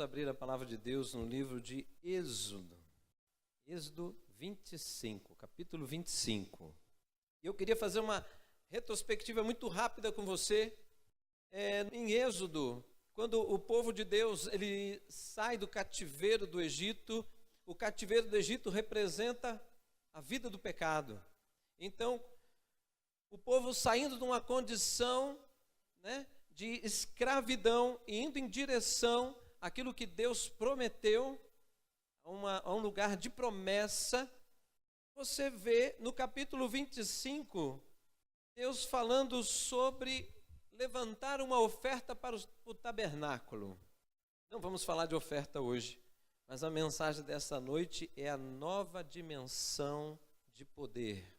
abrir a palavra de Deus no livro de Êxodo. Êxodo 25, capítulo 25. E eu queria fazer uma retrospectiva muito rápida com você. Em Êxodo, quando o povo de Deus ele sai do cativeiro do Egito, o cativeiro do Egito representa a vida do pecado. Então, o povo saindo de uma condição, de escravidão e indo em direção àquilo que Deus prometeu, a um lugar de promessa. Você vê no capítulo 25, Deus falando sobre levantar uma oferta para o tabernáculo. Não vamos falar de oferta hoje, mas a mensagem dessa noite é a nova dimensão de poder.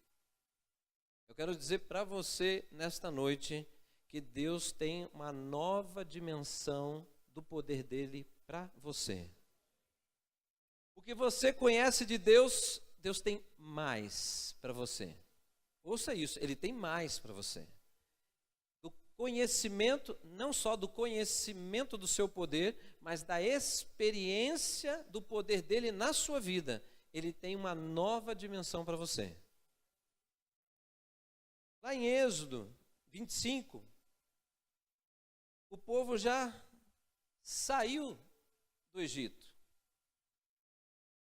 Eu quero dizer para você nesta noite que Deus tem uma nova dimensão do poder dele para você. O que você conhece de Deus, Deus tem mais para você. Ouça isso, ele tem mais para você. Do conhecimento, não só do conhecimento do seu poder, mas da experiência do poder dele na sua vida. Ele tem uma nova dimensão para você. Lá em Êxodo 25, o povo já saiu do Egito.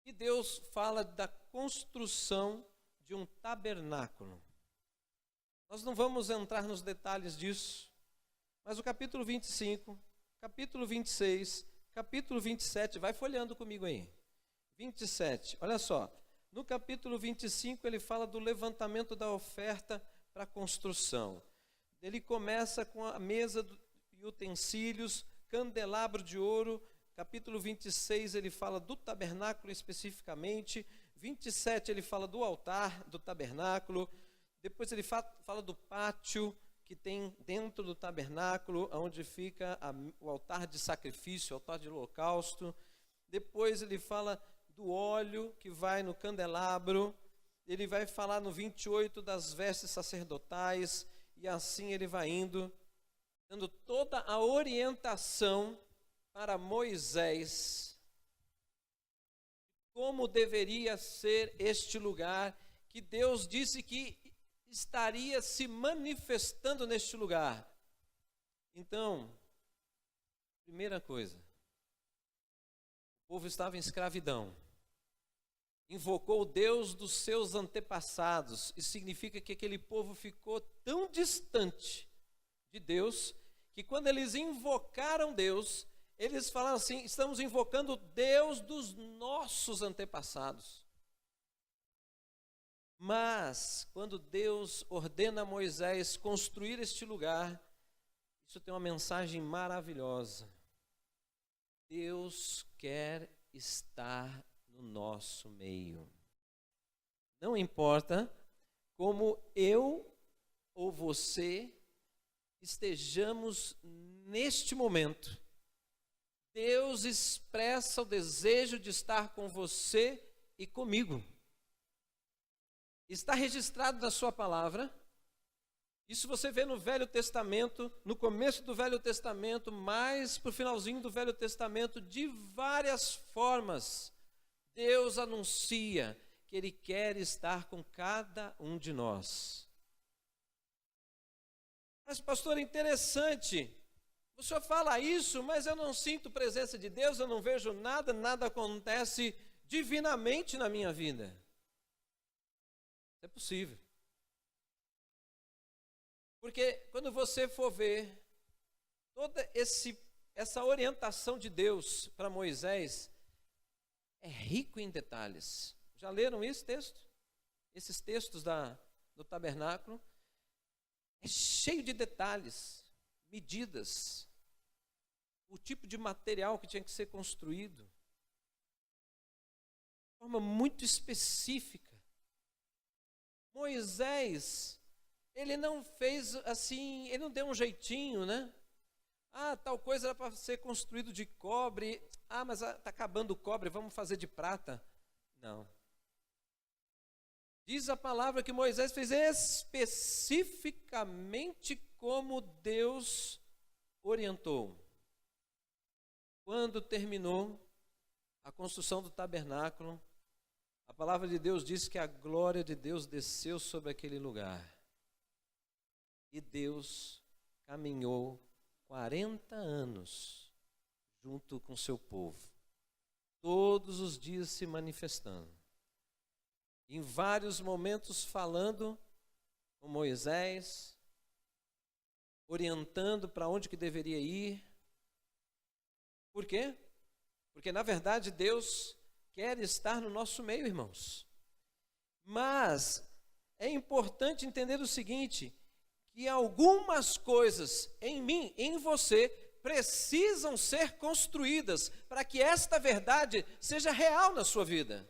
E Deus fala da construção de um tabernáculo. Nós não vamos entrar nos detalhes disso, mas o capítulo 25, capítulo 26, capítulo 27, vai folheando comigo aí. 27, olha só. No capítulo 25 ele fala do levantamento da oferta para a construção. Ele começa com a mesa e utensílios, candelabro de ouro. Capítulo 26 ele fala do tabernáculo especificamente. 27 ele fala do altar do tabernáculo. Depois ele fala do pátio que tem dentro do tabernáculo, onde fica o altar de sacrifício, o altar de holocausto. Depois ele fala do óleo que vai no candelabro. Ele vai falar no 28 das vestes sacerdotais. E assim ele vai indo, dando toda a orientação para Moisés, como deveria ser este lugar, que Deus disse que estaria se manifestando neste lugar. Então, primeira coisa, o povo estava em escravidão, invocou o Deus dos seus antepassados, isso significa que aquele povo ficou tão distante de Deus, que quando eles invocaram Deus, eles falaram assim: estamos invocando o Deus dos nossos antepassados. Mas, quando Deus ordena a Moisés construir este lugar, isso tem uma mensagem maravilhosa. Deus quer estar no nosso meio. Não importa como eu ou você estejamos neste momento, Deus expressa o desejo de estar com você e comigo. Está registrado na sua palavra. Isso você vê no Velho Testamento, no começo do Velho Testamento, mais para o finalzinho do Velho Testamento, de várias formas. Deus anuncia que Ele quer estar com cada um de nós. Mas, pastor, é interessante. O senhor fala isso, mas eu não sinto presença de Deus, eu não vejo nada, nada acontece divinamente na minha vida. É possível. Porque quando você for ver toda essa orientação de Deus para Moisés, é rico em detalhes. Já leram esse texto? Esses textos do tabernáculo? É cheio de detalhes, medidas, o tipo de material que tinha que ser construído, de forma muito específica. Moisés, ele não fez assim, ele não deu um jeitinho, tal coisa era para ser construído de cobre. Mas está acabando o cobre, vamos fazer de prata. Não. Diz a palavra que Moisés fez especificamente como Deus orientou. quando terminou a construção do tabernáculo, a palavra de Deus diz que a glória de Deus desceu sobre aquele lugar. E Deus caminhou 40 anos junto com seu povo, todos os dias se manifestando, em vários momentos falando com Moisés, orientando para onde que deveria ir. Por quê? Porque na verdade Deus quer estar no nosso meio, irmãos. Mas é importante entender o seguinte, que algumas coisas em mim, em você, precisam ser construídas para que esta verdade seja real na sua vida.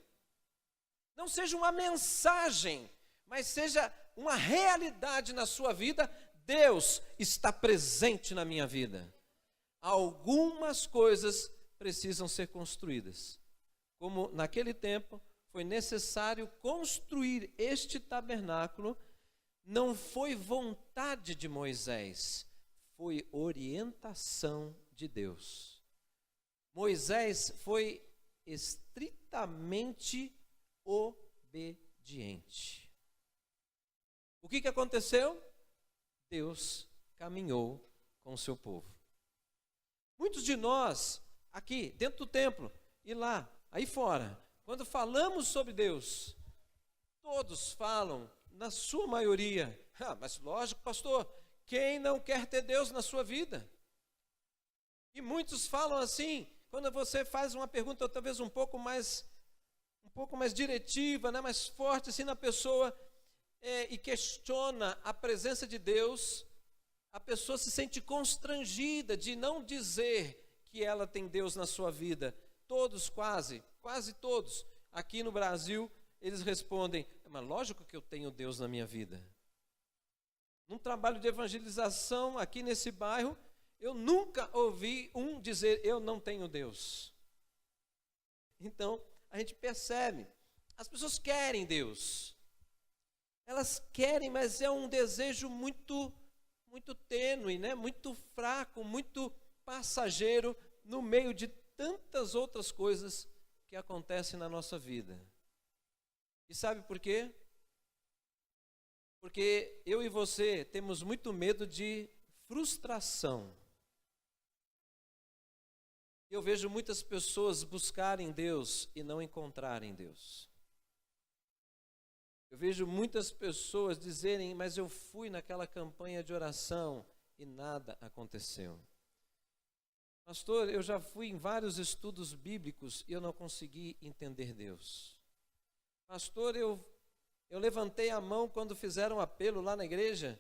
Não seja uma mensagem, mas seja uma realidade na sua vida. Deus está presente na minha vida. Algumas coisas precisam ser construídas. Como naquele tempo foi necessário construir este tabernáculo, não foi vontade de Moisés, foi orientação de Deus. Moisés foi estritamente obediente. O que aconteceu? Deus caminhou com o seu povo. Muitos de nós, aqui dentro do templo e lá, aí fora, quando falamos sobre Deus, todos falam, na sua maioria, mas lógico, pastor, quem não quer ter Deus na sua vida? E muitos falam assim, quando você faz uma pergunta talvez um pouco mais diretiva, né, mais forte assim na pessoa, e questiona a presença de Deus, a pessoa se sente constrangida de não dizer que ela tem Deus na sua vida. Todos, quase todos, aqui no Brasil, eles respondem, mas lógico que eu tenho Deus na minha vida. Num trabalho de evangelização aqui nesse bairro, eu nunca ouvi um dizer, eu não tenho Deus. Então, a gente percebe, as pessoas querem Deus. Elas querem, mas é um desejo muito tênue, né? Muito fraco, muito passageiro, no meio de tantas outras coisas que acontecem na nossa vida. E sabe por quê? Porque eu e você temos muito medo de frustração. Eu vejo muitas pessoas buscarem Deus e não encontrarem Deus. Eu vejo muitas pessoas dizerem, mas eu fui naquela campanha de oração e nada aconteceu. Pastor, eu já fui em vários estudos bíblicos e eu não consegui entender Deus. Pastor, eu levantei a mão quando fizeram um apelo lá na igreja,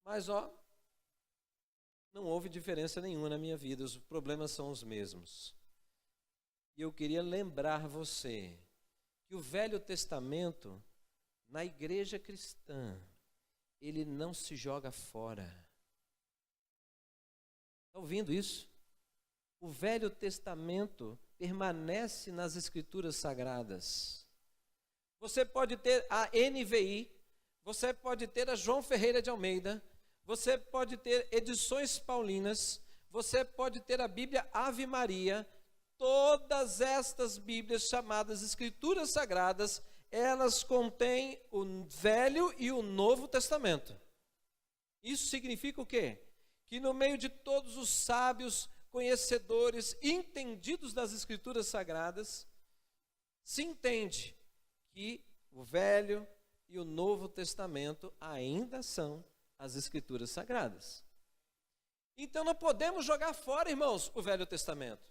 mas não houve diferença nenhuma na minha vida, os problemas são os mesmos. E eu queria lembrar você que o Velho Testamento, na igreja cristã, ele não se joga fora. Está ouvindo isso? O Velho Testamento permanece nas Escrituras Sagradas. Você pode ter a NVI, você pode ter a João Ferreira de Almeida, você pode ter edições paulinas, você pode ter a Bíblia Ave Maria. Todas estas Bíblias chamadas Escrituras Sagradas, elas contêm o Velho e o Novo Testamento. Isso significa o quê? Que no meio de todos os sábios, conhecedores, entendidos das Escrituras Sagradas, se entende que o Velho e o Novo Testamento ainda são as Escrituras Sagradas. Então não podemos jogar fora, irmãos, o Velho Testamento.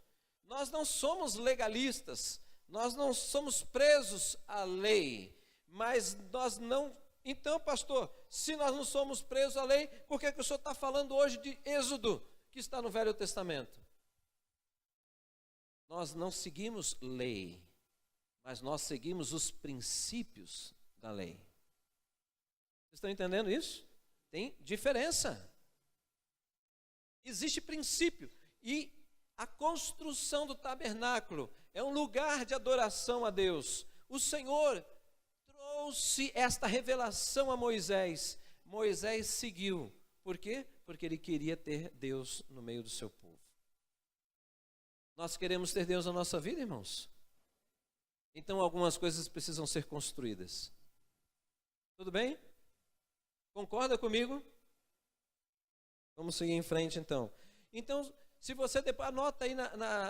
Nós não somos legalistas, nós não somos presos à lei, mas nós não... Então, pastor, se nós não somos presos à lei, por que o senhor está falando hoje de Êxodo, que está no Velho Testamento? Nós não seguimos lei, mas nós seguimos os princípios da lei. Vocês estão entendendo isso? Tem diferença. Existe princípio. E a construção do tabernáculo é um lugar de adoração a Deus. O Senhor trouxe esta revelação a Moisés. Moisés seguiu. Por quê? Porque ele queria ter Deus no meio do seu povo. Nós queremos ter Deus na nossa vida, irmãos? Então algumas coisas precisam ser construídas. Tudo bem? Concorda comigo? Vamos seguir em frente então. Então, se você anota aí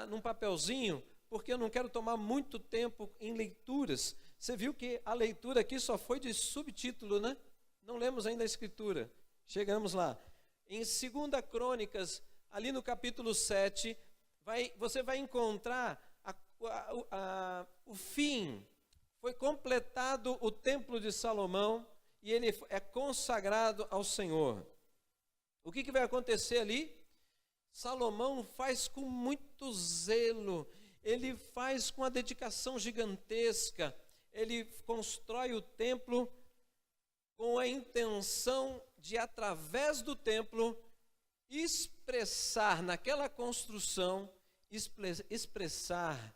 num papelzinho, porque eu não quero tomar muito tempo em leituras. Você viu que a leitura aqui só foi de subtítulo, né? Não lemos ainda a escritura. Chegamos lá. Em 2 Crônicas, ali no capítulo 7, você vai encontrar o fim. Foi completado o templo de Salomão e ele é consagrado ao Senhor. O que vai acontecer ali? Salomão faz com muito zelo, ele faz com uma dedicação gigantesca, ele constrói o templo com a intenção de, através do templo, expressar naquela construção, expressar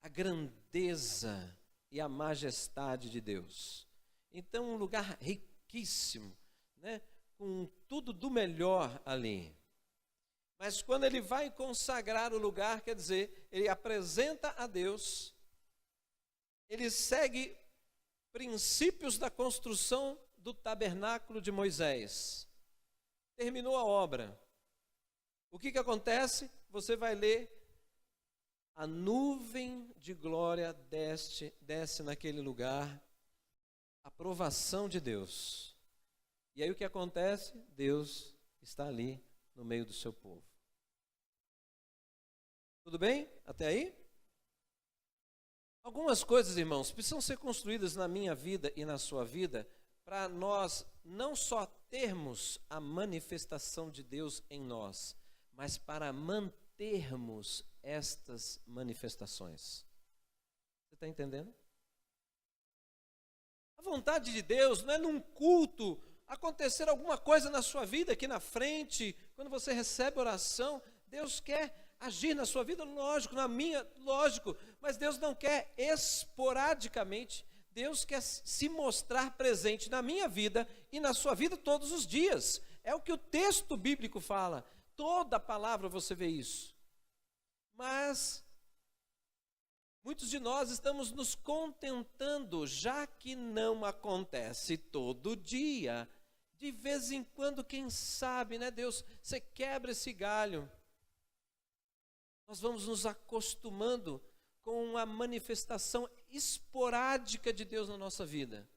a grandeza e a majestade de Deus. Então, um lugar riquíssimo, né? Com tudo do melhor ali. Mas quando ele vai consagrar o lugar, quer dizer, ele apresenta a Deus, ele segue princípios da construção do tabernáculo de Moisés. Terminou a obra. O que acontece? Você vai ler, a nuvem de glória desce naquele lugar, aprovação de Deus. E aí o que acontece? Deus está ali no meio do seu povo. Tudo bem? Até aí? Algumas coisas, irmãos, precisam ser construídas na minha vida e na sua vida para nós não só termos a manifestação de Deus em nós, mas para mantermos estas manifestações. Você está entendendo? A vontade de Deus não é num culto acontecer alguma coisa na sua vida aqui na frente, quando você recebe oração. Deus quer agir na sua vida, lógico, na minha, lógico, mas Deus não quer esporadicamente. Deus quer se mostrar presente na minha vida e na sua vida todos os dias. É o que o texto bíblico fala, toda a palavra você vê isso. Mas muitos de nós estamos nos contentando, já que não acontece todo dia. De vez em quando, quem sabe, né, Deus, você quebra esse galho. Nós vamos nos acostumando com a manifestação esporádica de Deus na nossa vida.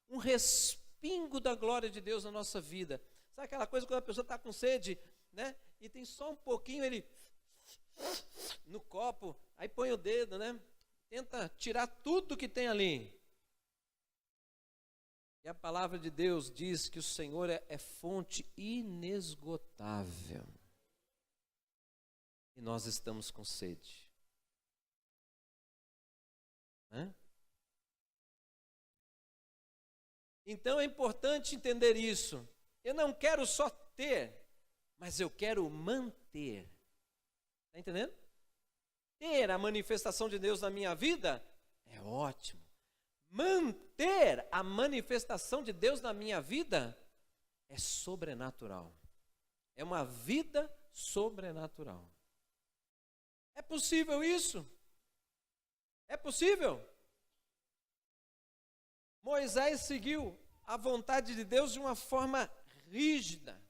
Um respingo da glória de Deus na nossa vida. Sabe aquela coisa quando a pessoa está com sede, né? E tem só um pouquinho, ele no copo, aí põe o dedo, né? Tenta tirar tudo que tem ali. E a palavra de Deus diz que o Senhor é fonte inesgotável. E nós estamos com sede. Então é importante entender isso. Eu não quero só ter, mas eu quero manter. Está entendendo? Ter a manifestação de Deus na minha vida é ótimo. Manter a manifestação de Deus na minha vida é sobrenatural. É uma vida sobrenatural. É possível isso? É possível? Moisés seguiu a vontade de Deus de uma forma rígida,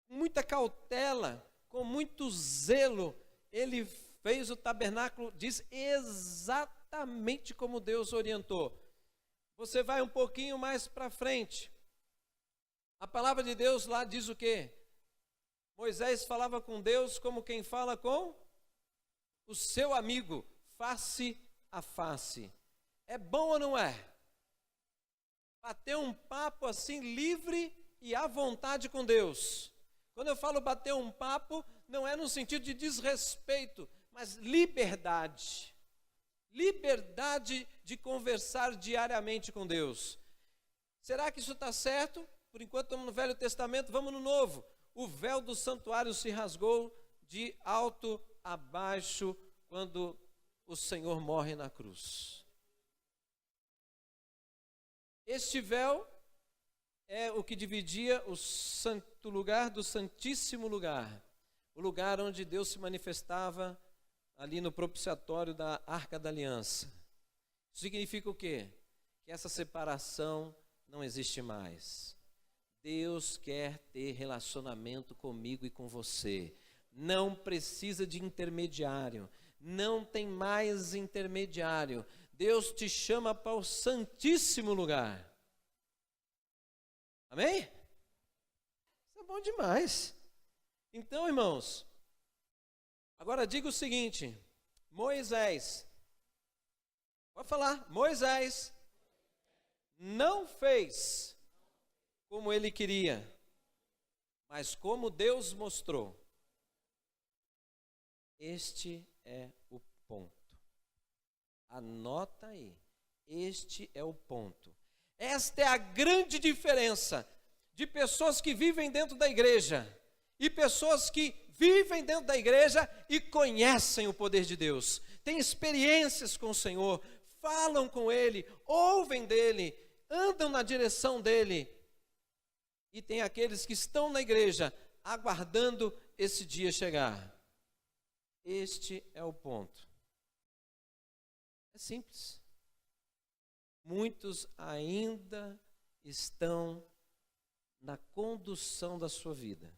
com muita cautela, com muito zelo. Ele fez o tabernáculo, diz exatamente como Deus orientou. Você vai um pouquinho mais para frente. A palavra de Deus lá diz o quê? Moisés falava com Deus como quem fala com o seu amigo, face a face. É bom ou não é? Bater um papo assim livre e à vontade com Deus. Quando eu falo bater um papo, não é no sentido de desrespeito, mas liberdade. Liberdade de conversar diariamente com Deus. Será que isso está certo? Por enquanto estamos no Velho Testamento, vamos no Novo. O véu do santuário se rasgou de alto a baixo quando o Senhor morre na cruz. Este véu é o que dividia o santo lugar do santíssimo lugar. O lugar onde Deus se manifestava ali no propiciatório da Arca da Aliança. Isso significa o quê? Que essa separação não existe mais. Deus quer ter relacionamento comigo e com você. Não precisa de intermediário. Não tem mais intermediário. Deus te chama para o santíssimo lugar. Amém? Isso é bom demais. Então, irmãos, agora diga o seguinte: Moisés, pode falar, Moisés não fez como ele queria, mas como Deus mostrou. Este é o ponto. Anota aí. Este é o ponto. Esta é a grande diferença de pessoas que vivem dentro da igreja e pessoas que vivem dentro da igreja e conhecem o poder de Deus, têm experiências com o Senhor, falam com Ele, ouvem dEle, andam na direção dEle. E tem aqueles que estão na igreja aguardando esse dia chegar. Este é o ponto. É simples. Muitos ainda estão na condução da sua vida,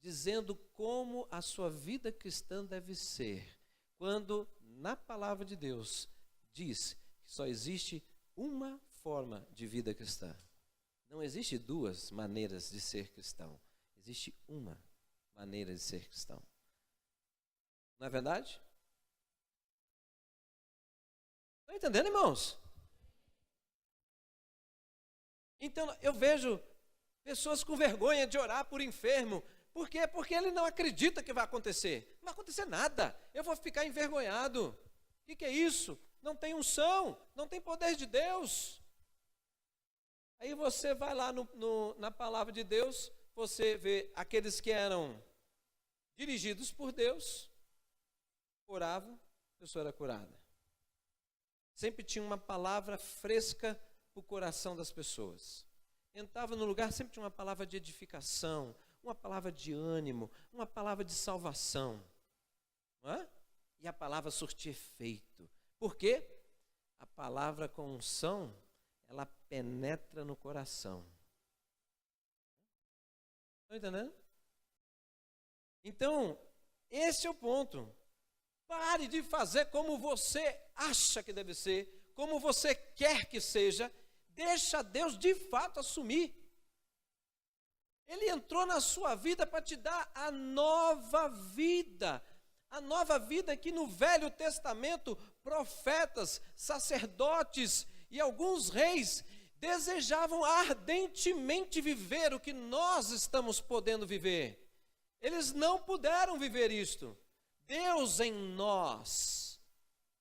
dizendo como a sua vida cristã deve ser, quando na palavra de Deus diz que só existe uma forma de vida cristã. Não existe duas maneiras de ser cristão. Existe uma maneira de ser cristão. Não é verdade? Estão entendendo, irmãos? Então, eu vejo pessoas com vergonha de orar por enfermo. Por quê? Porque ele não acredita que vai acontecer. Não vai acontecer nada. Eu vou ficar envergonhado. O que é isso? Não tem unção, não tem poder de Deus. Aí você vai lá na palavra de Deus, você vê aqueles que eram dirigidos por Deus, oravam, a pessoa era curada. Sempre tinha uma palavra fresca para o coração das pessoas. Entrava no lugar, sempre tinha uma palavra de edificação, uma palavra de ânimo, uma palavra de salvação. Não é? E a palavra surtia efeito. Por quê? A palavra com unção, ela penetra no coração. Estão entendendo? Então, esse é o ponto. Pare de fazer como você acha que deve ser, como você quer que seja. Deixa Deus de fato assumir. Ele entrou na sua vida para te dar a nova vida. A nova vida que no Velho Testamento, profetas, sacerdotes e alguns reis desejavam ardentemente viver o que nós estamos podendo viver. Eles não puderam viver isto. Deus em nós.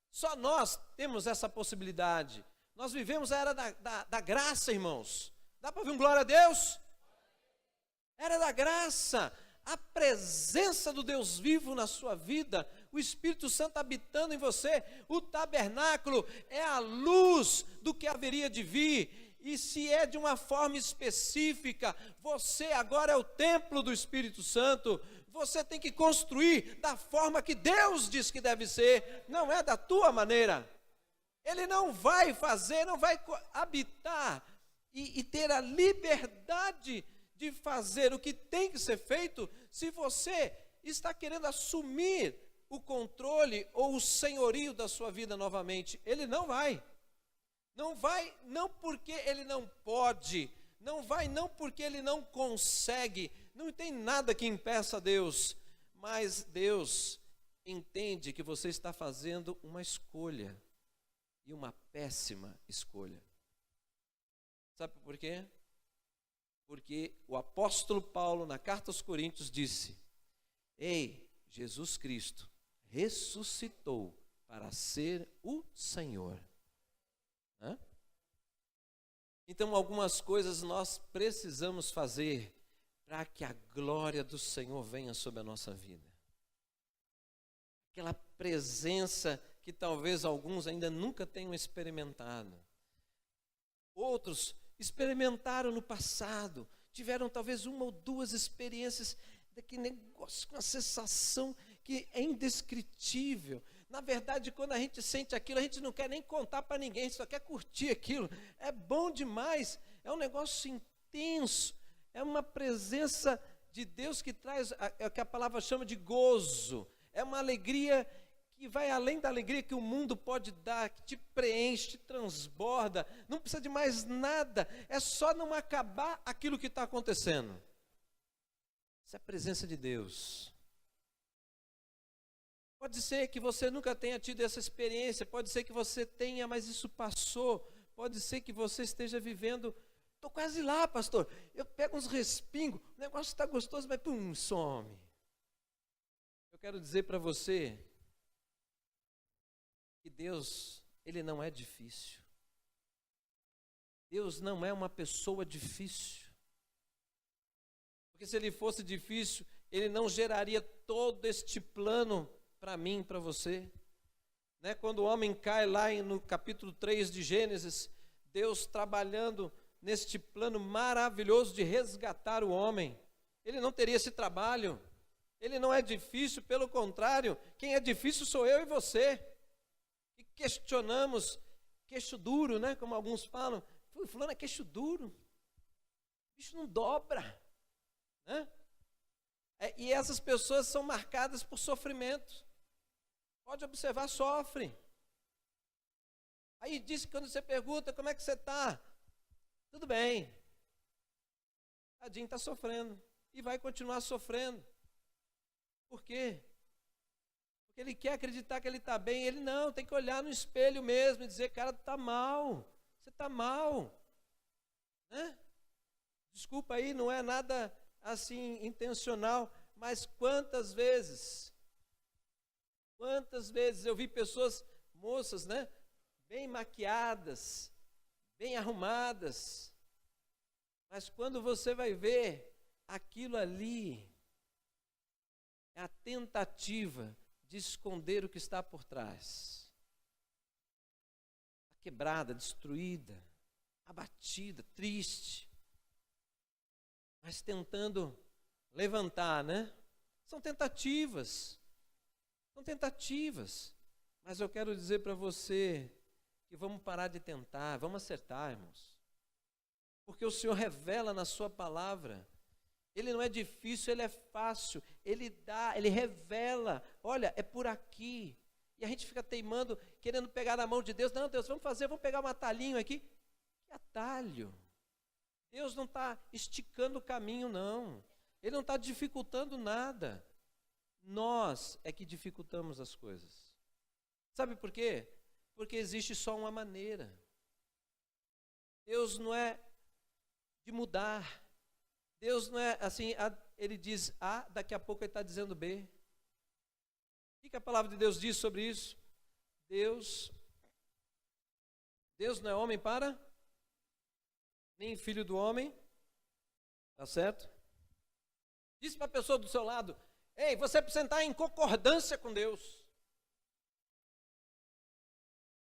Só nós temos essa possibilidade. Nós vivemos a era da graça, irmãos. Dá para ouvir um glória a Deus? Era da graça. A presença do Deus vivo na sua vida, o Espírito Santo habitando em você, o tabernáculo é a luz do que haveria de vir. E se é de uma forma específica, você agora é o templo do Espírito Santo. Você tem que construir da forma que Deus diz que deve ser, não é da tua maneira. Ele não vai fazer, não vai habitar e ter a liberdade de fazer o que tem que ser feito se você está querendo assumir o controle ou o senhorio da sua vida novamente. Ele não vai. Não vai, não porque ele não pode, não vai não porque ele não consegue, não tem nada que impeça Deus, mas Deus entende que você está fazendo uma escolha, e uma péssima escolha. Sabe por quê? Porque o apóstolo Paulo, na carta aos Coríntios, disse: ei, Jesus Cristo ressuscitou para ser o Senhor. Hã? Então, algumas coisas nós precisamos fazer para que a glória do Senhor venha sobre a nossa vida. Aquela presença que talvez alguns ainda nunca tenham experimentado. Outros experimentaram no passado, tiveram talvez uma ou duas experiências daquele negócio, com uma sensação que é indescritível. Na verdade, quando a gente sente aquilo, a gente não quer nem contar para ninguém, só quer curtir aquilo. É bom demais, é um negócio intenso, é uma presença de Deus que traz o que a palavra chama de gozo. É uma alegria que vai além da alegria que o mundo pode dar, que te preenche, te transborda. Não precisa de mais nada, é só não acabar aquilo que está acontecendo. Essa é a presença de Deus. Pode ser que você nunca tenha tido essa experiência, pode ser que você tenha, mas isso passou. Pode ser que você esteja vivendo, estou quase lá, pastor, eu pego uns respingos, o negócio está gostoso, mas pum, some. Eu quero dizer para você que Deus, Ele não é difícil. Deus não é uma pessoa difícil. Porque se Ele fosse difícil, Ele não geraria todo este plano para mim, para você. Né? Quando o homem cai lá no capítulo 3 de Gênesis, Deus trabalhando neste plano maravilhoso de resgatar o homem. Ele não teria esse trabalho. Ele não é difícil, pelo contrário, quem é difícil sou eu e você. E questionamos, queixo duro, né? Como alguns falam, fulano é queixo duro, o bicho não dobra, né? E essas pessoas são marcadas por sofrimento. Pode observar, sofre. Aí diz que quando você pergunta, como é que você está? Tudo bem. Tadinho, está sofrendo. E vai continuar sofrendo. Por quê? Porque ele quer acreditar que ele está bem. Ele não, tem que olhar no espelho mesmo e dizer, cara, está mal. Você está mal. Né? Desculpa aí, não é nada assim intencional, mas quantas vezes eu vi pessoas, moças, né, bem maquiadas, bem arrumadas, mas quando você vai ver, aquilo ali é a tentativa de esconder o que está por trás. Está quebrada, destruída, abatida, triste, mas tentando levantar, né? São tentativas, mas eu quero dizer para você que vamos parar de tentar, vamos acertar, irmãos, porque o Senhor revela na sua palavra. Ele não é difícil, ele é fácil, ele dá, ele revela, olha, é por aqui, e a gente fica teimando, querendo pegar na mão de Deus. Não, Deus, vamos pegar um atalhinho aqui. Que atalho? Deus não está esticando o caminho, não. Ele não está dificultando nada. Nós é que dificultamos as coisas. Sabe por quê? Porque existe só uma maneira. Deus não é de mudar. Deus não é assim, ele diz A, daqui a pouco ele está dizendo B. O que a palavra de Deus diz sobre isso? Deus não é homem para, nem filho do homem, tá certo? Diz para a pessoa do seu lado, ei, você precisa entrar em concordância com Deus.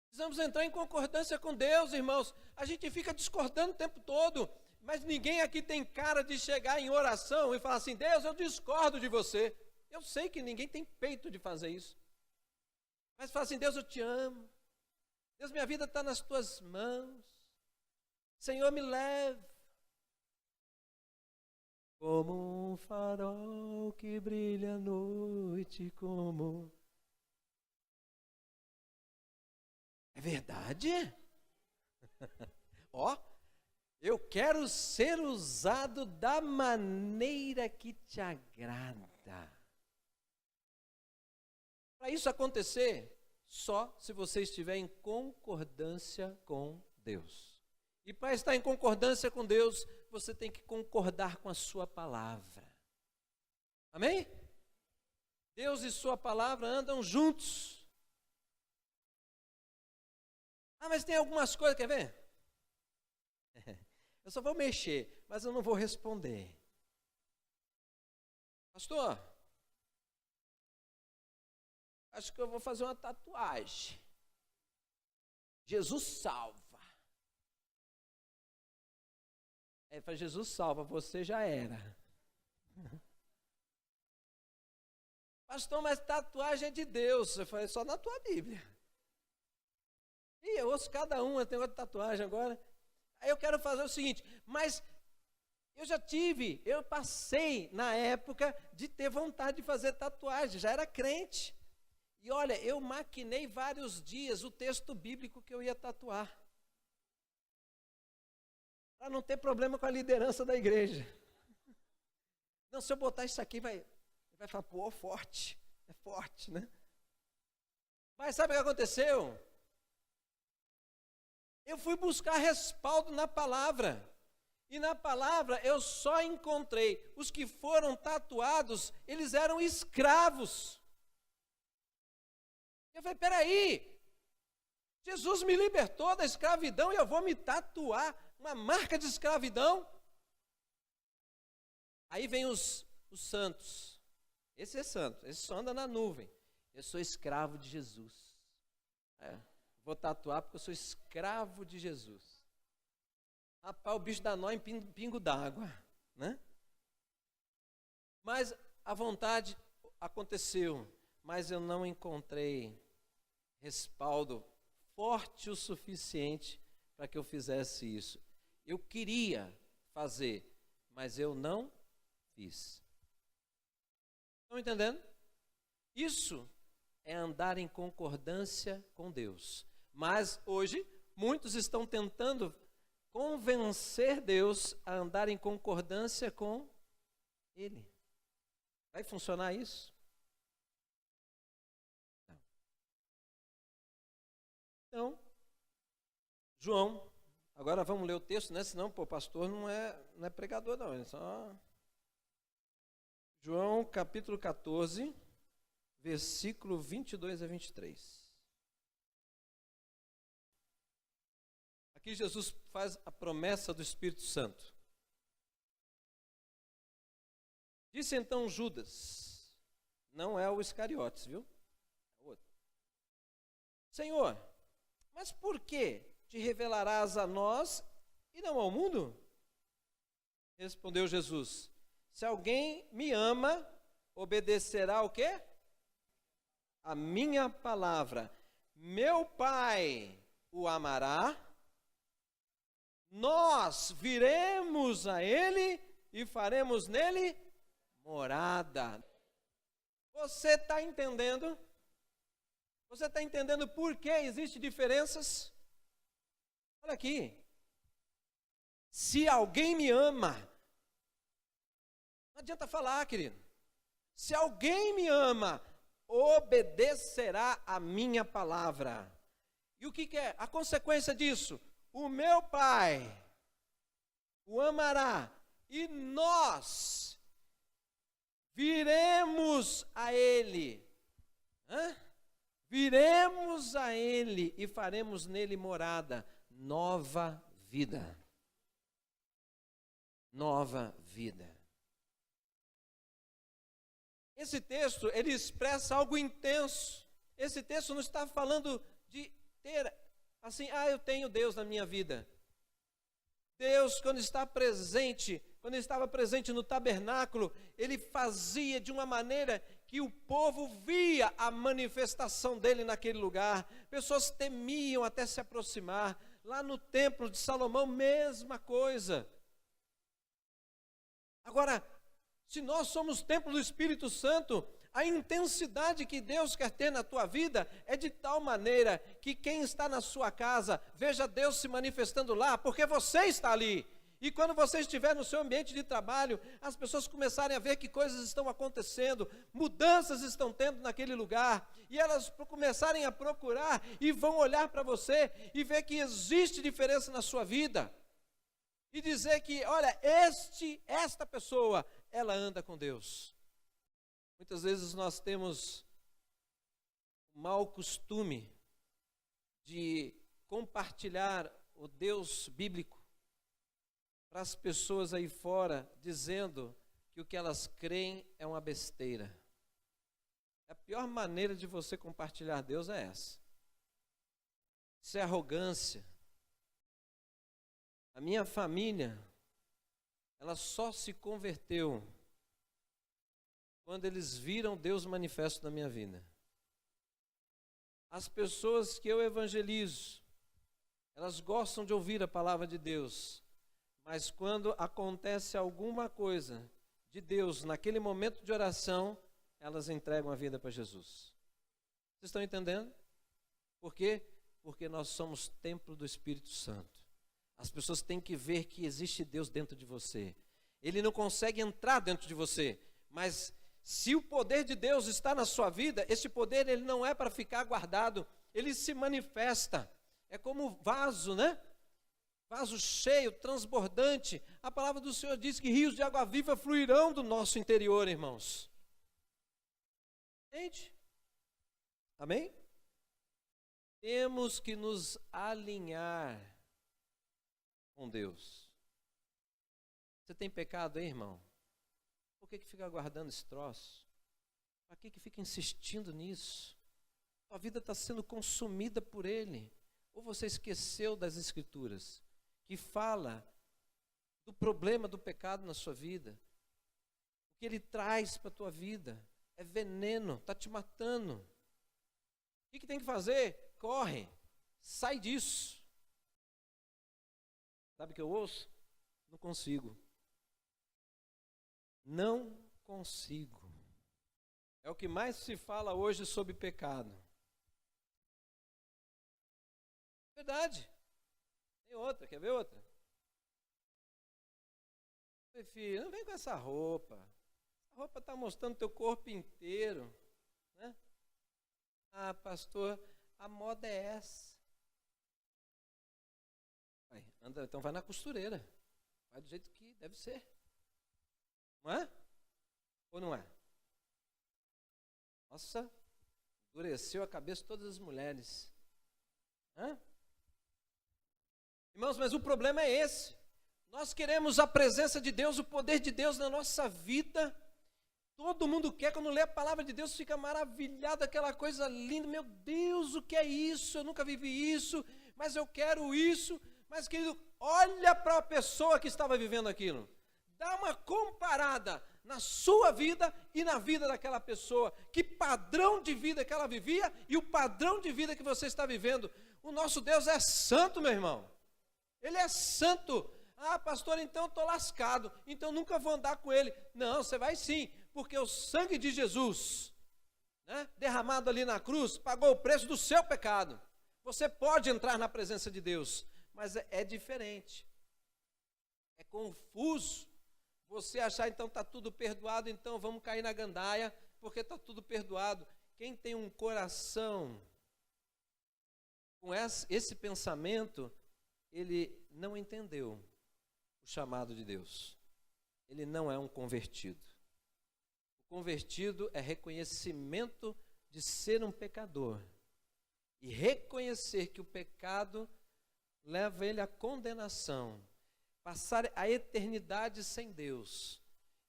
Precisamos entrar em concordância com Deus, irmãos. A gente fica discordando o tempo todo, mas ninguém aqui tem cara de chegar em oração e falar assim, Deus, eu discordo de você. Eu sei que ninguém tem peito de fazer isso. Mas fala assim, Deus, eu te amo. Deus, minha vida está nas tuas mãos. Senhor, me leve. Como um farol que brilha à noite, como... É verdade? Ó, eu quero ser usado da maneira que te agrada. Para isso acontecer, só se você estiver em concordância com Deus. E para estar em concordância com Deus, você tem que concordar com a sua palavra. Amém? Deus e sua palavra andam juntos. Ah, mas tem algumas coisas, quer ver? Eu só vou mexer, mas eu não vou responder. Pastor, acho que eu vou fazer uma tatuagem. Jesus salva. Para Jesus salva, você já era. Pastor, mas tatuagem é de Deus. Eu falei, só na tua Bíblia. E eu ouço cada um, tem outra tatuagem agora. Aí eu quero fazer o seguinte, mas eu passei na época de ter vontade de fazer tatuagem, já era crente. E olha, eu maquinei vários dias o texto bíblico que eu ia tatuar. Para não ter problema com a liderança da igreja. Não, se eu botar isso aqui, vai falar, pô, forte. É forte, né? Mas sabe o que aconteceu? Eu fui buscar respaldo na palavra. E na palavra eu só encontrei os que foram tatuados, eles eram escravos. Eu falei, peraí, Jesus me libertou da escravidão e eu vou me tatuar uma marca de escravidão? Aí vem os santos. Esse é santo, esse só anda na nuvem. Eu sou escravo de Jesus. Vou tatuar porque eu sou escravo de Jesus. Rapaz, o bicho dá nó em pingo d'água, né? Mas a vontade aconteceu, mas eu não encontrei respaldo forte o suficiente para que eu fizesse isso. Eu queria fazer, mas eu não fiz. Estão entendendo? Isso é andar em concordância com Deus. Mas hoje, muitos estão tentando convencer Deus a andar em concordância com Ele. Vai funcionar isso? Não. Então, João, agora vamos ler o texto, né? Senão, pô, pastor não é pregador, não. É só... João, capítulo 14, versículo 22 a 23. Aqui Jesus faz a promessa do Espírito Santo. Disse então Judas, não é o Iscariotes, viu? É o outro. Senhor, mas por que te revelarás a nós e não ao mundo? Respondeu Jesus, se alguém me ama, obedecerá o quê? A minha palavra. Meu Pai o amará, nós viremos a Ele e faremos nele morada. Você está entendendo? Você está entendendo por que existem diferenças? Olha aqui. Se alguém me ama, não adianta falar, querido. Se alguém me ama, obedecerá a minha palavra. E o que é? A consequência disso? O meu Pai o amará e nós viremos a Ele. Viremos a Ele e faremos nele morada. Nova vida. Nova vida. Esse texto, ele expressa algo intenso. Esse texto não está falando de ter, assim, eu tenho Deus na minha vida. Deus, quando estava presente no tabernáculo, ele fazia de uma maneira que o povo via a manifestação dele naquele lugar. Pessoas temiam até se aproximar. Lá no templo de Salomão, mesma coisa. Agora, se nós somos templo do Espírito Santo, a intensidade que Deus quer ter na tua vida é de tal maneira que quem está na sua casa veja Deus se manifestando lá, porque você está ali. E quando você estiver no seu ambiente de trabalho, as pessoas começarem a ver que coisas estão acontecendo, mudanças estão tendo naquele lugar, e elas começarem a procurar e vão olhar para você e ver que existe diferença na sua vida. E dizer que, olha, esta pessoa, ela anda com Deus. Muitas vezes nós temos o mau costume de compartilhar o Deus bíblico para as pessoas aí fora, dizendo que o que elas creem é uma besteira. A pior maneira de você compartilhar Deus é essa. Isso é arrogância. A minha família, ela só se converteu quando eles viram Deus manifesto na minha vida. As pessoas que eu evangelizo, elas gostam de ouvir a palavra de Deus, mas quando acontece alguma coisa de Deus, naquele momento de oração, elas entregam a vida para Jesus. Vocês estão entendendo? Por quê? Porque nós somos templo do Espírito Santo. As pessoas têm que ver que existe Deus dentro de você. Ele não consegue entrar dentro de você, mas se o poder de Deus está na sua vida, esse poder ele não é para ficar guardado, ele se manifesta. É como vaso, né? Vaso cheio, transbordante. A palavra do Senhor diz que rios de água viva fluirão do nosso interior, irmãos. Entende? Amém? Temos que nos alinhar com Deus. Você tem pecado aí, irmão? Por que fica guardando esse troço? Para que fica insistindo nisso? Sua vida está sendo consumida por ele. Ou você esqueceu das Escrituras, que fala do problema do pecado na sua vida? O que ele traz para a tua vida é veneno, está te matando. O que tem que fazer? Corre, sai disso. Sabe o que eu ouço? Não consigo. Não consigo. É o que mais se fala hoje sobre pecado. Verdade. Tem outra, quer ver outra? Meu filho, não vem com essa roupa. A roupa está mostrando teu corpo inteiro, né? Ah, pastor, a moda é essa. Vai, anda, então vai na costureira. Vai do jeito que deve ser. Não é? Ou não é? Nossa, endureceu a cabeça de todas as mulheres. Hã? Irmãos, mas o problema é esse. Nós queremos a presença de Deus, o poder de Deus na nossa vida. Todo mundo quer, quando lê a palavra de Deus, fica maravilhado, aquela coisa linda. Meu Deus, o que é isso? Eu nunca vivi isso, mas eu quero isso. Mas, querido, olha para a pessoa que estava vivendo aquilo. Dá uma comparada na sua vida e na vida daquela pessoa. Que padrão de vida que ela vivia e o padrão de vida que você está vivendo. O nosso Deus é santo, meu irmão. Ele é santo. Ah, pastor, então eu estou lascado, então nunca vou andar com ele. Não, você vai sim, porque o sangue de Jesus, né, derramado ali na cruz, pagou o preço do seu pecado. Você pode entrar na presença de Deus, mas é diferente. É confuso você achar, então está tudo perdoado, então vamos cair na gandaia, porque está tudo perdoado. Quem tem um coração com esse pensamento, ele não entendeu o chamado de Deus. Ele não é um convertido. O convertido é reconhecimento de ser um pecador e reconhecer que o pecado leva ele à condenação, passar a eternidade sem Deus,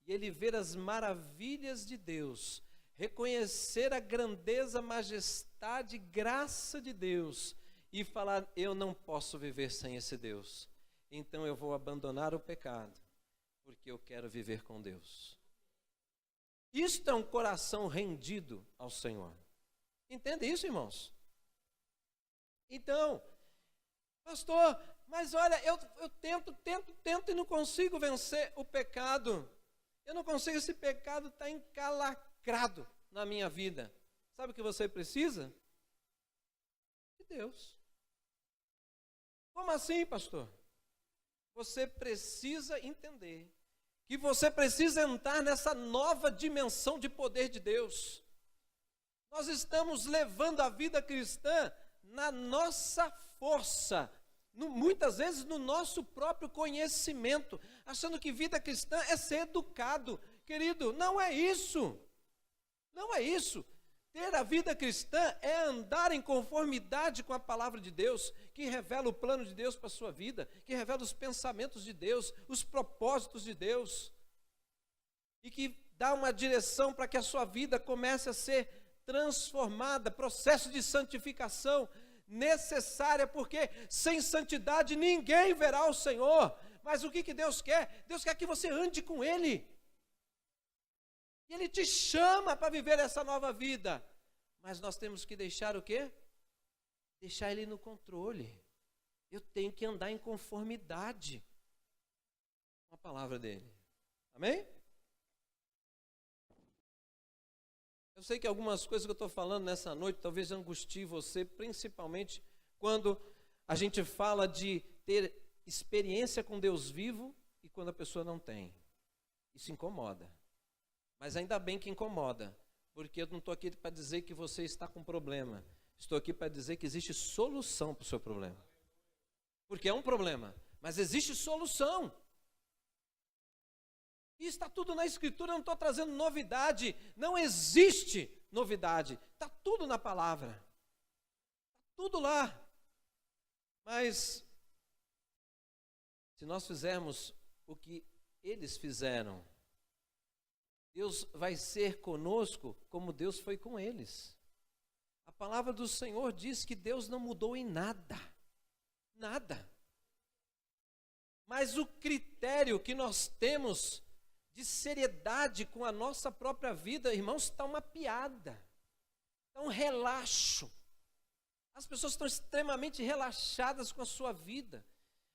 e ele ver as maravilhas de Deus, reconhecer a grandeza, majestade, graça de Deus, e falar, eu não posso viver sem esse Deus, então eu vou abandonar o pecado, porque eu quero viver com Deus. Isto é um coração rendido ao Senhor. Entende isso, irmãos? Então, pastor, mas olha, eu tento e não consigo vencer o pecado. Eu não consigo, esse pecado está encalacrado na minha vida. Sabe o que você precisa? De Deus. Como assim, pastor? Você precisa entender que você precisa entrar nessa nova dimensão de poder de Deus. Nós estamos levando a vida cristã na nossa força, muitas vezes no nosso próprio conhecimento, achando que vida cristã é ser educado. Querido, não é isso. Não é isso. Ter a vida cristã é andar em conformidade com a palavra de Deus, que revela o plano de Deus para a sua vida, que revela os pensamentos de Deus, os propósitos de Deus, e que dá uma direção para que a sua vida comece a ser transformada, processo de santificação necessária, porque sem santidade ninguém verá o Senhor. Mas o que Deus quer? Deus quer que você ande com Ele. E Ele te chama para viver essa nova vida. Mas nós temos que deixar o quê? Deixar Ele no controle. Eu tenho que andar em conformidade com a palavra dEle. Amém? Eu sei que algumas coisas que eu estou falando nessa noite talvez angustie você, principalmente quando a gente fala de ter experiência com Deus vivo e quando a pessoa não tem. Isso incomoda. Mas ainda bem que incomoda, porque eu não estou aqui para dizer que você está com problema. Estou aqui para dizer que existe solução para o seu problema. Porque é um problema, mas existe solução. E está tudo na Escritura, eu não estou trazendo novidade. Não existe novidade. Está tudo na palavra. Está tudo lá. Mas, se nós fizermos o que eles fizeram, Deus vai ser conosco como Deus foi com eles. A palavra do Senhor diz que Deus não mudou em nada. Nada. Mas o critério que nós temos de seriedade com a nossa própria vida, irmãos, está uma piada. Está um relaxo. As pessoas estão extremamente relaxadas com a sua vida.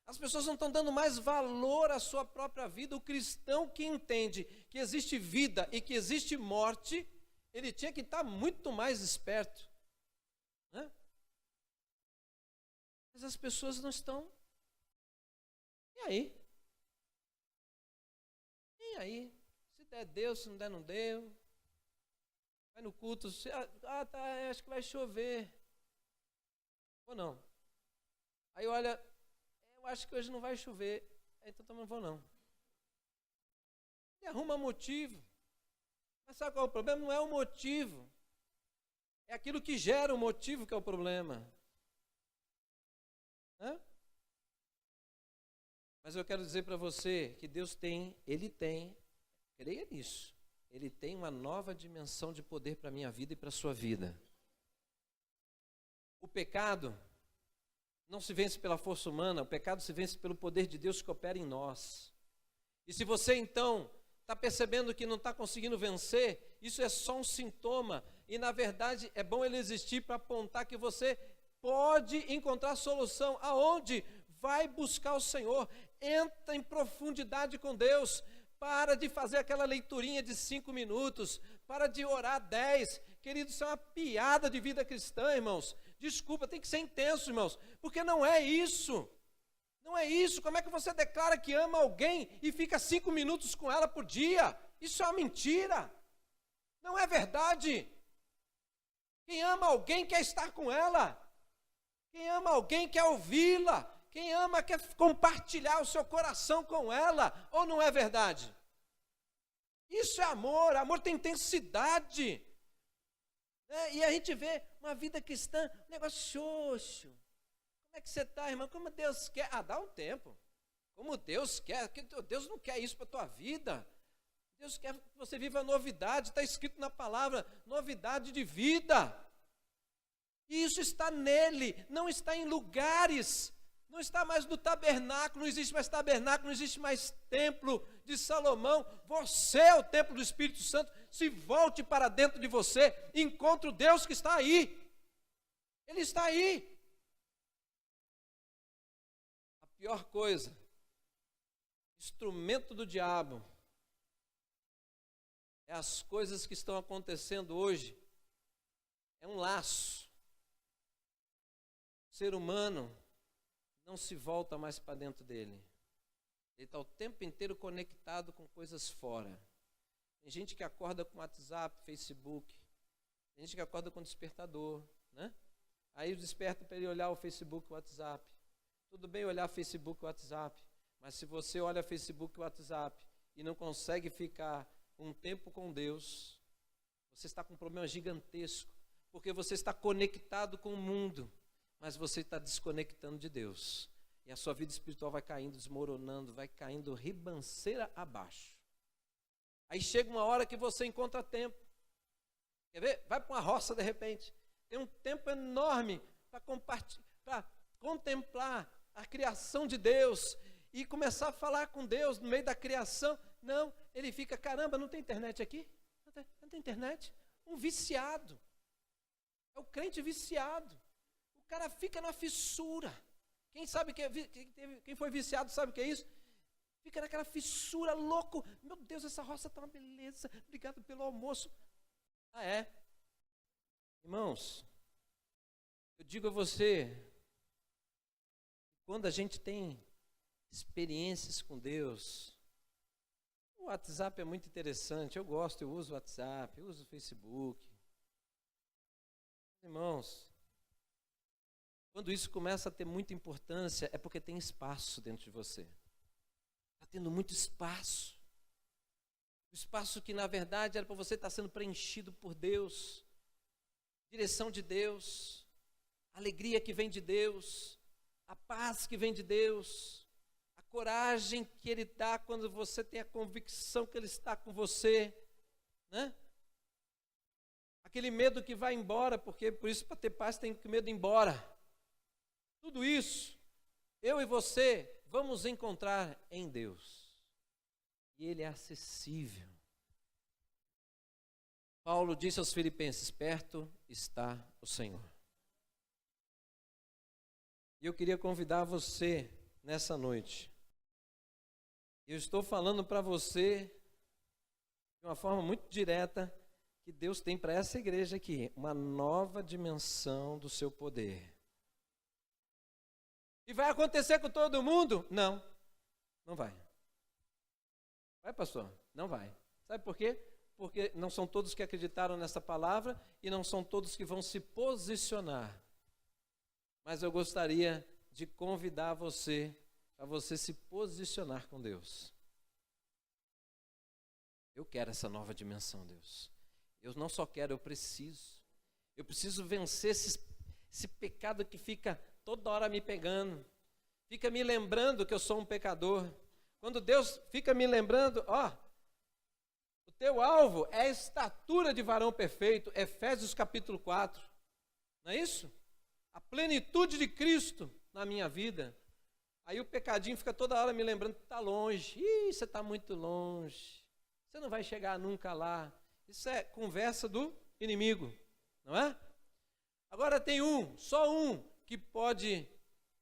As pessoas não estão dando mais valor à sua própria vida. O cristão que entende que existe vida e que existe morte, ele tinha que estar muito mais esperto, né? Mas as pessoas não estão. E aí? E aí? Se der, deu, se não der, não deu. Vai no culto, tá, acho que vai chover. Ou não? Aí olha, eu acho que hoje não vai chover, então também não vou não. E arruma motivo. Mas sabe qual é o problema? Não é o motivo. É aquilo que gera o motivo que é o problema. Hã? Mas eu quero dizer para você que Deus tem, Ele tem, creia nisso, Ele tem uma nova dimensão de poder para a minha vida e para a sua vida. O pecado não se vence pela força humana, o pecado se vence pelo poder de Deus que opera em nós. E se você então está percebendo que não está conseguindo vencer, isso é só um sintoma. E na verdade é bom ele existir para apontar que você pode encontrar solução. Aonde? Vai buscar o Senhor, entra em profundidade com Deus, para de fazer aquela leiturinha de 5 minutos, para de orar 10. Querido, isso é uma piada de vida cristã, irmãos. Desculpa, tem que ser intenso, irmãos, porque não é isso. Não é isso. Como é que você declara que ama alguém e fica 5 minutos com ela por dia? Isso é uma mentira. Não é verdade. Quem ama alguém quer estar com ela. Quem ama alguém quer ouvi-la. Quem ama quer compartilhar o seu coração com ela. Ou não é verdade? Isso é amor. Amor tem intensidade. E a gente vê uma vida cristã, um negócio xoxo. Como é que você está, irmão? Como Deus quer? Dá um tempo. Como Deus quer. Deus não quer isso para a tua vida. Deus quer que você viva a novidade. Está escrito na palavra, novidade de vida. E isso está nele, não está em lugares. Não está mais no tabernáculo, não existe mais tabernáculo, não existe mais templo de Salomão. Você é o templo do Espírito Santo. Se volte para dentro de você, encontre o Deus que está aí. Ele está aí. A pior coisa, instrumento do diabo, é as coisas que estão acontecendo hoje. É um laço. O ser humano não se volta mais para dentro dele. Ele está o tempo inteiro conectado com coisas fora. Tem gente que acorda com WhatsApp, Facebook. Tem gente que acorda com despertador, né? Aí desperta para ele olhar o Facebook, o WhatsApp. Tudo bem olhar Facebook e WhatsApp, mas se você olha Facebook e WhatsApp e não consegue ficar um tempo com Deus, você está com um problema gigantesco, porque você está conectado com o mundo, mas você está desconectando de Deus. E a sua vida espiritual vai caindo, desmoronando, vai caindo ribanceira abaixo. Aí chega uma hora que você encontra tempo. Quer ver? Vai para uma roça de repente. Tem um tempo enorme para contemplar a criação de Deus e começar a falar com Deus no meio da criação. Não, ele fica, caramba, não tem internet aqui? Tanta internet. Um viciado. É o crente viciado. O cara fica na fissura. Quem foi viciado sabe o que é isso? Fica naquela fissura, louco. Meu Deus, essa roça está uma beleza. Obrigado pelo almoço. Ah, é? Irmãos, eu digo a você, quando a gente tem experiências com Deus, o WhatsApp é muito interessante. Eu gosto, eu uso o WhatsApp, eu uso o Facebook. Irmãos, quando isso começa a ter muita importância, é porque tem espaço dentro de você. Está tendo muito espaço. O espaço que, na verdade, era para você estar sendo preenchido por Deus. Direção de Deus. Alegria que vem de Deus. A paz que vem de Deus. A coragem que Ele dá quando você tem a convicção que Ele está com você. Né? Aquele medo que vai embora, porque por isso, para ter paz, tem que medo ir embora. Tudo isso, eu e você vamos encontrar em Deus. E Ele é acessível. Paulo disse aos Filipenses: perto está o Senhor. E eu queria convidar você nessa noite. Eu estou falando para você de uma forma muito direta que Deus tem para essa igreja aqui uma nova dimensão do seu poder. E vai acontecer com todo mundo? Não, não vai. Vai, pastor? Não vai. Sabe por quê? Porque não são todos que acreditaram nessa palavra e não são todos que vão se posicionar. Mas eu gostaria de convidar você a você se posicionar com Deus. Eu quero essa nova dimensão, Deus. Eu não só quero, eu preciso. Eu preciso vencer esse pecado que fica toda hora me pegando. Fica me lembrando que eu sou um pecador. Quando Deus fica me lembrando, o teu alvo é a estatura de varão perfeito, Efésios capítulo 4. Não é isso? A plenitude de Cristo na minha vida. Aí o pecadinho fica toda hora me lembrando que está longe. Você está muito longe. Você não vai chegar nunca lá. Isso é conversa do inimigo, não é? Agora tem só um, que pode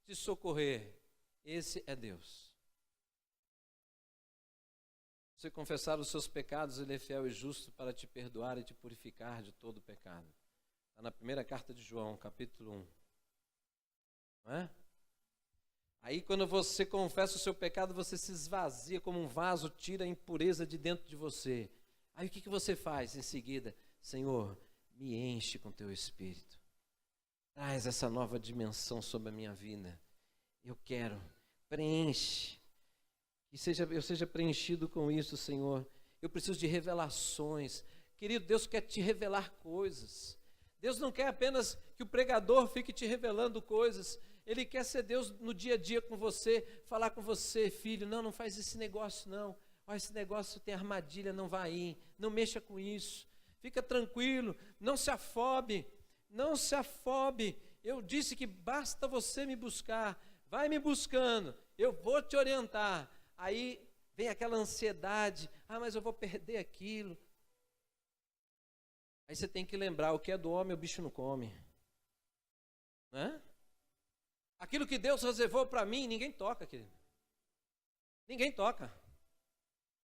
te socorrer. Esse é Deus. Se confessar os seus pecados, Ele é fiel e justo para te perdoar e te purificar de todo pecado. Está na primeira carta de João, capítulo 1. Não é? Aí quando você confessa o seu pecado, você se esvazia como um vaso, tira a impureza de dentro de você. Aí o que você faz em seguida? Senhor, me enche com teu Espírito. Traz essa nova dimensão sobre a minha vida. Eu quero, preenche. Que eu seja preenchido com isso, Senhor. Eu preciso de revelações. Querido, Deus quer te revelar coisas. Deus não quer apenas que o pregador fique te revelando coisas. Ele quer ser Deus no dia a dia com você, falar com você, filho, não faz esse negócio não. Esse negócio tem armadilha, não vai ir. Não mexa com isso. Fica tranquilo, não se afobe. Não se afobe. Eu disse que basta você me buscar. Vai me buscando, eu vou te orientar. Aí vem aquela ansiedade, mas eu vou perder aquilo. Aí você tem que lembrar, o que é do homem o bicho não come. Né? Aquilo que Deus reservou para mim, ninguém toca, querido. Ninguém toca.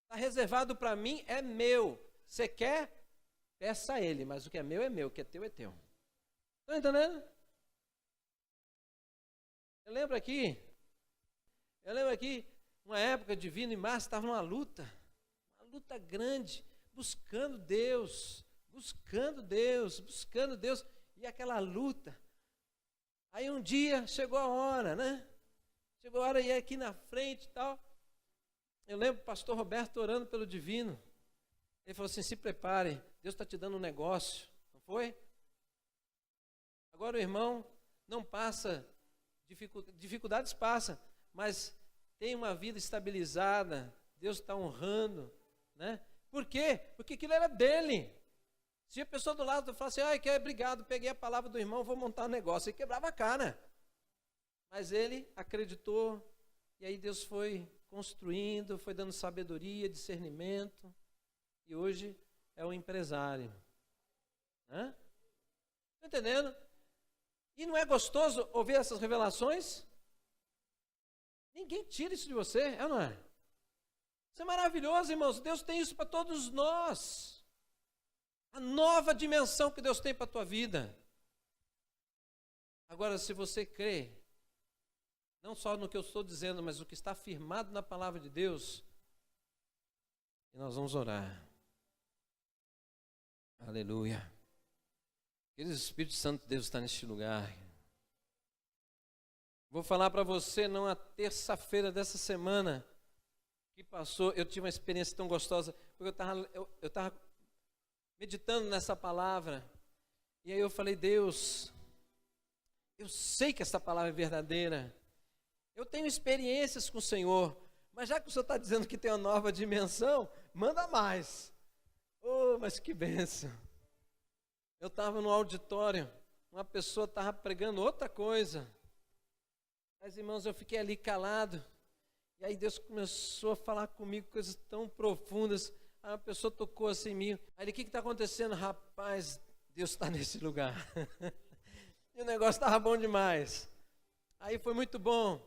Está reservado para mim, é meu. Você quer? Peça a Ele, mas o que é meu, o que é teu é teu. Estão entendendo? Eu lembro aqui, uma época de Divino e Márcio estava numa luta grande, buscando Deus, e aquela luta. Aí um dia chegou a hora, né? Chegou a hora, ia aqui na frente e tal. Eu lembro o pastor Roberto orando pelo Divino. Ele falou assim, se prepare, Deus está te dando um negócio, não foi? Agora o irmão não passa, dificuldades passa, mas tem uma vida estabilizada, Deus está honrando, né? Por quê? Porque aquilo era dele. Se a pessoa do lado falasse, obrigado, peguei a palavra do irmão, vou montar um negócio, ele quebrava a cara. Mas ele acreditou, e aí Deus foi construindo, foi dando sabedoria, discernimento, e hoje é o empresário. Está entendendo? E não é gostoso ouvir essas revelações? Ninguém tira isso de você, é ou não é? Isso é maravilhoso, irmãos. Deus tem isso para todos nós. A nova dimensão que Deus tem para a tua vida. Agora, se você crê, não só no que eu estou dizendo, mas o que está afirmado na palavra de Deus, e nós vamos orar. Aleluia. Querido Espírito Santo de Deus está neste lugar. Vou falar para você, não a terça-feira dessa semana que passou, eu tive uma experiência tão gostosa, porque eu estava meditando nessa palavra, e aí eu falei, Deus, eu sei que essa palavra é verdadeira, eu tenho experiências com o Senhor, mas já que o Senhor está dizendo que tem uma nova dimensão, manda mais. Oh, mas que bênção. Eu estava no auditório, uma pessoa estava pregando outra coisa, mas irmãos, eu fiquei ali calado, e aí Deus começou a falar comigo coisas tão profundas. Aí a pessoa tocou assim em mim. Aí ele, o que está acontecendo? Rapaz, Deus está nesse lugar. E o negócio estava bom demais. Aí foi muito bom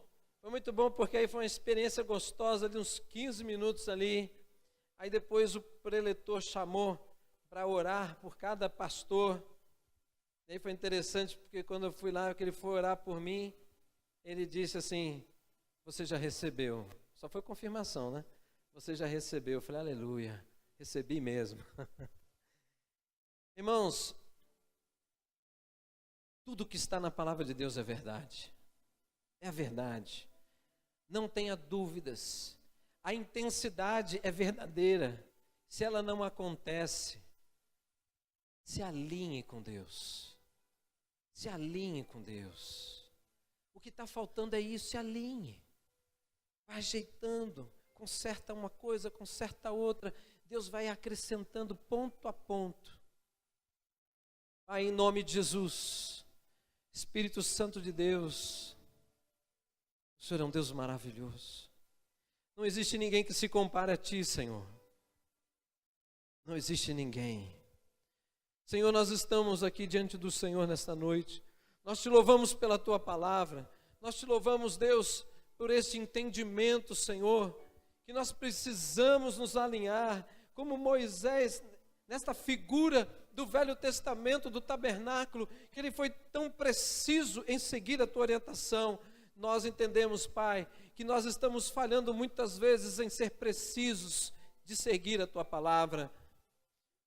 porque aí foi uma experiência gostosa de uns 15 minutos ali. Aí depois o preletor chamou para orar por cada pastor. E aí foi interessante porque quando eu fui lá, que ele foi orar por mim, ele disse assim, você já recebeu. Só foi confirmação, né? Você já recebeu. Eu falei, aleluia, recebi mesmo. Irmãos, tudo que está na palavra de Deus é verdade. É a verdade. Não tenha dúvidas. A intensidade é verdadeira. Se ela não acontece, se alinhe com Deus. Se alinhe com Deus. O que está faltando é isso, se alinhe. Vai ajeitando, conserta uma coisa, conserta outra. Deus vai acrescentando ponto a ponto. Pai, em nome de Jesus, Espírito Santo de Deus, o Senhor é um Deus maravilhoso. Não existe ninguém que se compare a Ti, Senhor. Não existe ninguém. Senhor, nós estamos aqui diante do Senhor nesta noite. Nós Te louvamos pela Tua palavra. Nós Te louvamos, Deus, por este entendimento, Senhor, que nós precisamos nos alinhar, como Moisés, nesta figura do Velho Testamento, do tabernáculo, que ele foi tão preciso em seguir a Tua orientação. Nós entendemos, Pai, que nós estamos falhando muitas vezes em ser precisos de seguir a Tua palavra.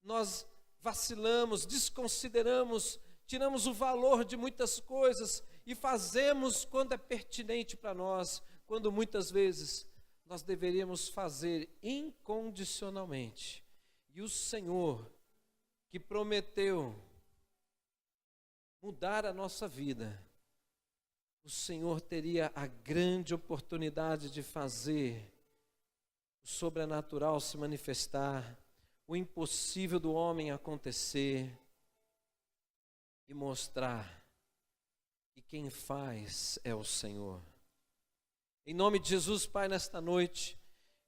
Nós vacilamos, desconsideramos, tiramos o valor de muitas coisas e fazemos quando é pertinente para nós, quando muitas vezes nós deveríamos fazer incondicionalmente. E o Senhor, que prometeu mudar a nossa vida, o Senhor teria a grande oportunidade de fazer o sobrenatural se manifestar, o impossível do homem acontecer e mostrar que quem faz é o Senhor. Em nome de Jesus, Pai, nesta noite,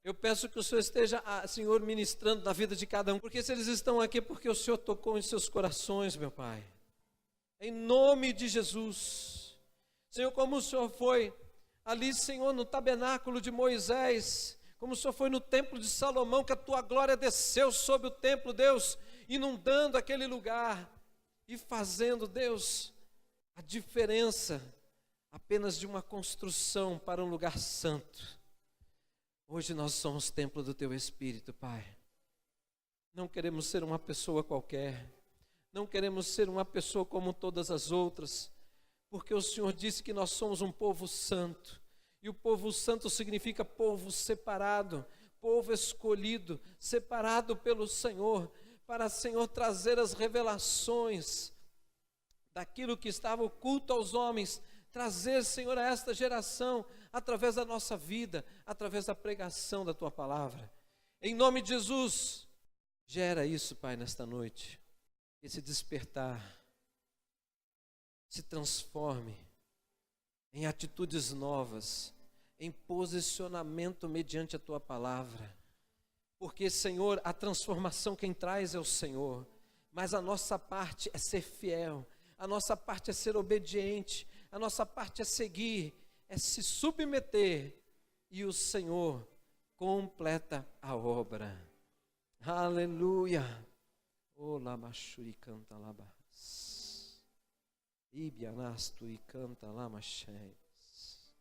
eu peço que o Senhor esteja, Senhor, ministrando na vida de cada um, porque se eles estão aqui, porque o Senhor tocou em seus corações, meu Pai. Em nome de Jesus. Senhor, como o Senhor foi ali, Senhor, no tabernáculo de Moisés, como o Senhor foi no templo de Salomão, que a Tua glória desceu sobre o templo, Deus, inundando aquele lugar e fazendo, Deus, a diferença apenas de uma construção para um lugar santo. Hoje nós somos templo do Teu Espírito, Pai. Não queremos ser uma pessoa qualquer, não queremos ser uma pessoa como todas as outras, porque o Senhor disse que nós somos um povo santo, e o povo santo significa povo separado, povo escolhido, separado pelo Senhor, para, Senhor, trazer as revelações daquilo que estava oculto aos homens, trazer, Senhor, a esta geração, através da nossa vida, através da pregação da Tua palavra. Em nome de Jesus, gera isso, Pai, nesta noite, esse despertar se transforme em atitudes novas, em posicionamento mediante a Tua palavra. Porque, Senhor, a transformação quem traz é o Senhor. Mas a nossa parte é ser fiel, a nossa parte é ser obediente, a nossa parte é seguir, é se submeter, e o Senhor completa a obra. Aleluia. O labachuri canta labas. Ibianasturi canta lamachés.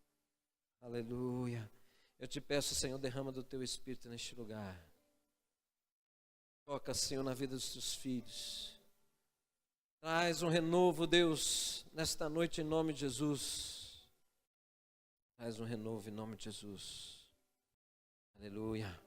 Aleluia. Eu te peço, Senhor, derrama do teu Espírito neste lugar. Toca, Senhor, na vida dos teus filhos. Traz um renovo, Deus, nesta noite em nome de Jesus. Traz um renovo em nome de Jesus. Aleluia.